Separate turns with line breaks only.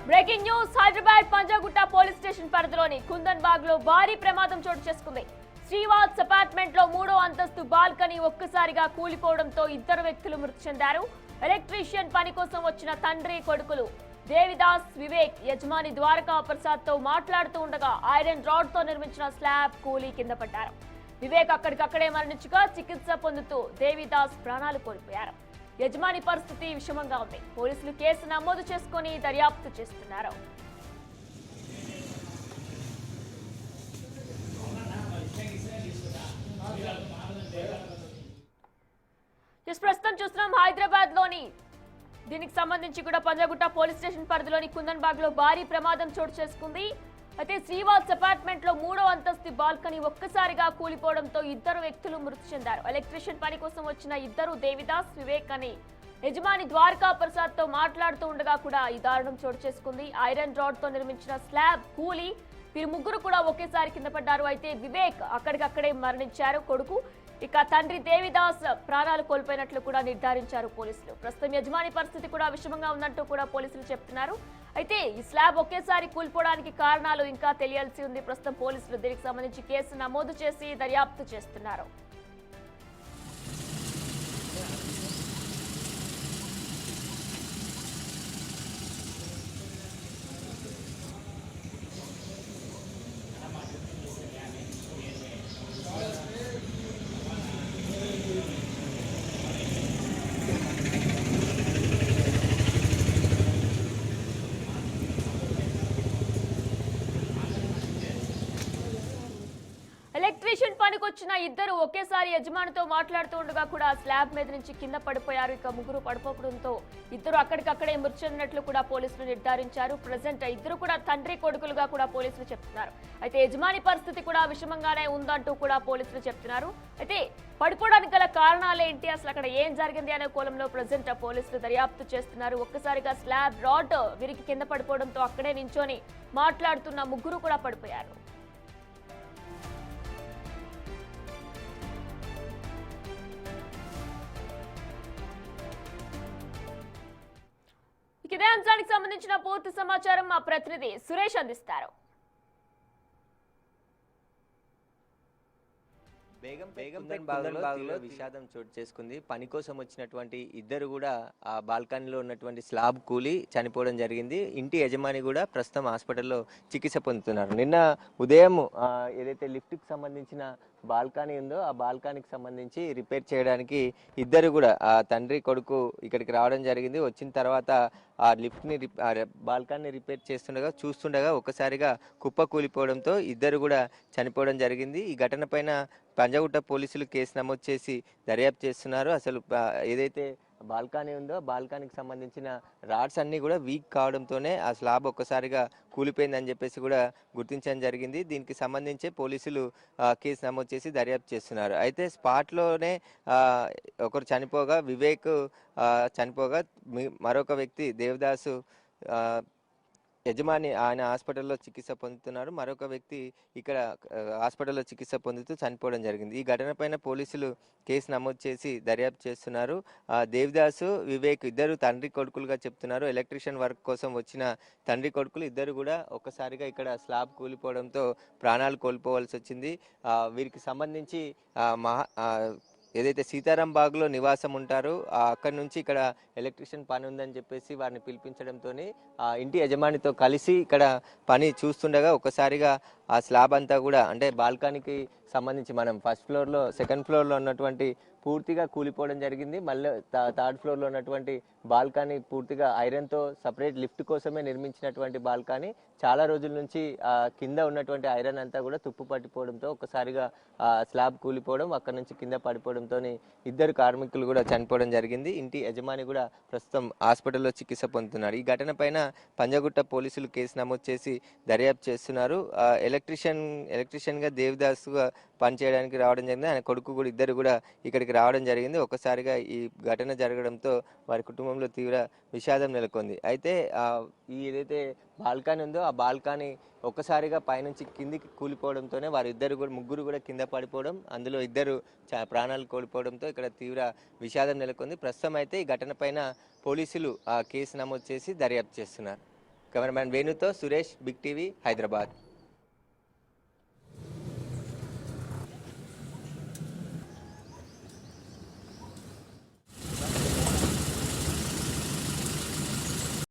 Breaking news Hyderabad Panjagutta police station పరిధిలోని కుందన్బాగ్ లో భారీ ప్రమాదం చోటు చేసుకుంది. శ్రీవాత్స్ అపార్ట్మెంట్ లో 3వ అంతస్తు బాల్కనీ ఒక్కసారిగా కూలిపోవడంతో ఇద్దరు వ్యక్తులు మృతి చెందారు. ఎలక్ట్రీషియన్ పని కోసం వచ్చిన తండ్రి కొడుకులు దేవిదాస్, వివేక్ యజమాని ద్వారకా ప్రసాద్ తో మాట్లాడుతూ ఉండగా ఐరన్ రాడ్ తో నిర్మించిన స్లాబ్ కూలి కింద పడ్డారు. వివేక్ అక్కడికక్కడే మరణించగా చికిత్స పొందుతూ దేవిదాస్ ప్రాణాలు కోల్పోయారు. యజమాని పరిస్థితి విషమంగా ఉంది. పోలీసులు కేసు నమోదు చేసుకుని దర్యాప్తు చేస్తున్నారు. ప్రస్తుతం చూస్తున్నాం హైదరాబాద్ లోని దీనికి సంబంధించి కూడా పంజాగుట్ట పోలీస్ స్టేషన్ పరిధిలోని కుందన్బాగ్ లో భారీ ప్రమాదం చోటు చేసుకుంది. అయితే శ్రీవాత్స్ అపార్ట్మెంట్ లో 3వ అంతస్తు బాల్కనీ ఒక్కసారిగా కూలిపోవడంతో ఇద్దరు వ్యక్తులు మృతి చెందారు. ఎలక్ట్రీషియన్ పని కోసం వచ్చిన ఇద్దరు దేవిదాస్, వివేక్ అని యజమాని ద్వారకా ప్రసాద్ తో మాట్లాడుతూ ఉండగా కూడా ఈ దారుణం చోటు చేసుకుంది. ఐరన్ రాడ్ తో నిర్మించిన స్లాబ్ కూలి వీరు ముగ్గురు కూడా ఒకేసారి కింద పడ్డారు. అయితే వివేక్ అక్కడికక్కడే మరణించారు కొడుకు. ఇక తండ్రి దేవిదాస్ ప్రాణాలు కోల్పోయినట్లు కూడా నిర్ధారించారు పోలీసులు. ప్రస్తుతం యజమాని పరిస్థితి కూడా విషమంగా ఉందంటూ కూడా పోలీసులు చెప్తున్నారు. అయితే ఈ స్లాబ్ ఒకేసారి కూలిపోవడానికి కారణాలు ఇంకా తెలియాల్సి ఉంది. ప్రస్తుతం పోలీసులు దీనికి సంబంధించి కేసు నమోదు చేసి దర్యాప్తు చేస్తున్నారు. ఎలక్ట్రీషియన్ పనికొచ్చిన ఇద్దరు ఒకేసారి యజమానితో మాట్లాడుతూ ఉండగా కూడా స్లాబ్ మీద నుంచి కింద పడిపోయారు. ఇక ముగ్గురు పడిపోవడంతో ఇద్దరు అక్కడికక్కడే మృతి చెందినట్లు కూడా పోలీసులు నిర్ధారించారు. ప్రజెంట్ ఇద్దరు కూడా తండ్రి కొడుకులుగా కూడా పోలీసులు చెప్తున్నారు. అయితే యజమాని పరిస్థితి కూడా విషమంగానే ఉందంటూ కూడా పోలీసులు చెప్తున్నారు. అయితే పడిపోవడానికి గల కారణాలేంటి, అసలు అక్కడ ఏం జరిగింది అనే కోణంలో ప్రజెంట్ పోలీసులు దర్యాప్తు చేస్తున్నారు. ఒక్కసారిగా స్లాబ్ రాడ్ విరికి కింద పడిపోవడంతో అక్కడే నించొని మాట్లాడుతున్న ముగ్గురు కూడా పడిపోయారు. ఇదే అంశానికి సంబంధించిన పూర్తి సమాచారం మా ప్రతినిధి సురేష్ అందిస్తారు.
బేగంపేట విషాదం చోటు చేసుకుంది. పని కోసం వచ్చినటువంటి ఇద్దరు కూడా ఆ బాల్కనీలో ఉన్నటువంటి స్లాబ్ కూలి చనిపోవడం జరిగింది. ఇంటి యజమాని కూడా ప్రస్తుతం హాస్పిటల్లో చికిత్స పొందుతున్నారు. నిన్న ఉదయం ఏదైతే లిఫ్ట్కి సంబంధించిన బాల్కనీ ఉందో ఆ బాల్కనీకి సంబంధించి రిపేర్ చేయడానికి ఇద్దరు కూడా ఆ తండ్రి కొడుకు ఇక్కడికి రావడం జరిగింది. వచ్చిన తర్వాత ఆ లిఫ్ట్ని బాల్కనీ రిపేర్ చూస్తుండగా ఒక్కసారిగా కుప్ప కూలిపోవడంతో ఇద్దరు కూడా చనిపోవడం జరిగింది. ఈ ఘటన పైన పంజాగుట్ట పోలీసులు కేసు నమోదు చేసి దర్యాప్తు చేస్తున్నారు. అసలు ఏదైతే బాల్కనీ ఉందో బాల్కనీకి సంబంధించిన రాడ్స్ అన్నీ కూడా వీక్ కావడంతోనే ఆ స్లాబ్ ఒక్కసారిగా కూలిపోయిందని చెప్పేసి కూడా గుర్తించడం జరిగింది. దీనికి సంబంధించి పోలీసులు కేసు నమోదు చేసి దర్యాప్తు చేస్తున్నారు. అయితే స్పాట్లోనే ఒకరు చనిపోగా వివేక్ చనిపోగా మరొక వ్యక్తి దేవదాసు యజమాని ఆయన హాస్పిటల్లో చికిత్స పొందుతున్నారు. మరొక వ్యక్తి ఇక్కడ హాస్పిటల్లో చికిత్స పొందుతూ చనిపోవడం జరిగింది. ఈ ఘటనపైన పోలీసులు కేసు నమోదు చేసి దర్యాప్తు చేస్తున్నారు. దేవిదాసు, వివేక్ ఇద్దరు తండ్రి కొడుకులుగా చెప్తున్నారు. ఎలక్ట్రీషియన్ వర్క్ కోసం వచ్చిన తండ్రి కొడుకులు ఇద్దరు కూడా ఒక్కసారిగా ఇక్కడ స్లాబ్ కూలిపోవడంతో ప్రాణాలు కోల్పోవాల్సి వచ్చింది. వీరికి సంబంధించి ఏదైతే సీతారాం బాగ్లో నివాసం ఉంటారో అక్కడి నుంచి ఇక్కడ ఎలక్ట్రీషియన్ పని ఉందని చెప్పేసి వారిని పిలిపించడంతో ఇంటి యజమానితో కలిసి ఇక్కడ పని చూస్తుండగా ఒకసారిగా ఆ స్లాబ్ అంతా కూడా అంటే బాల్కనీకి సంబంధించి మనం ఫస్ట్ ఫ్లోర్లో సెకండ్ ఫ్లోర్లో ఉన్నటువంటి పూర్తిగా కూలిపోవడం జరిగింది. మళ్ళీ థర్డ్ ఫ్లోర్లో ఉన్నటువంటి బాల్కనీ పూర్తిగా ఐరన్తో సపరేట్ లిఫ్ట్ కోసమే నిర్మించినటువంటి బాల్కనీ చాలా రోజుల నుంచి కింద ఉన్నటువంటి ఐరన్ అంతా కూడా తుప్పు పట్టిపోవడంతో ఒక్కసారిగా స్లాబ్ కూలిపోవడం అక్కడ నుంచి కింద పడిపోవడంతో ఇద్దరు కార్మికులు కూడా చనిపోవడం జరిగింది. ఇంటి యజమాని కూడా ప్రస్తుతం హాస్పిటల్లో చికిత్స పొందుతున్నారు. ఈ ఘటన పైన పంజాగుట్ట పోలీసులు కేసు నమోదు చేసి దర్యాప్తు చేస్తున్నారు. ఎలక్ట్రీషియన్గా దేవిదాస్గా పనిచేయడానికి రావడం జరిగింది. ఆయన కొడుకు కూడా ఇద్దరు కూడా ఇక్కడికి రావడం జరిగింది. ఒక్కసారిగా ఈ ఘటన జరగడంతో వారి కుటుంబంలో తీవ్ర విషాదం నెలకొంది. అయితే ఈ ఏదైతే బాల్కనీ ఉందో ఆ బాల్కనీ ఒక్కసారిగా పైనుంచి కిందికి కూలిపోవడంతోనే ముగ్గురు కూడా కింద పడిపోవడం, అందులో ఇద్దరు ప్రాణాలు కోల్పోవడంతో ఇక్కడ తీవ్ర విషాదం నెలకొంది. ప్రస్తుతం అయితే ఈ ఘటన పైన పోలీసులు కేసు నమోదు చేసి దర్యాప్తు చేస్తున్నారు. కెమెరామ్యాన్ వేణుతో సురేష్, బిగ్ టీవీ, హైదరాబాద్.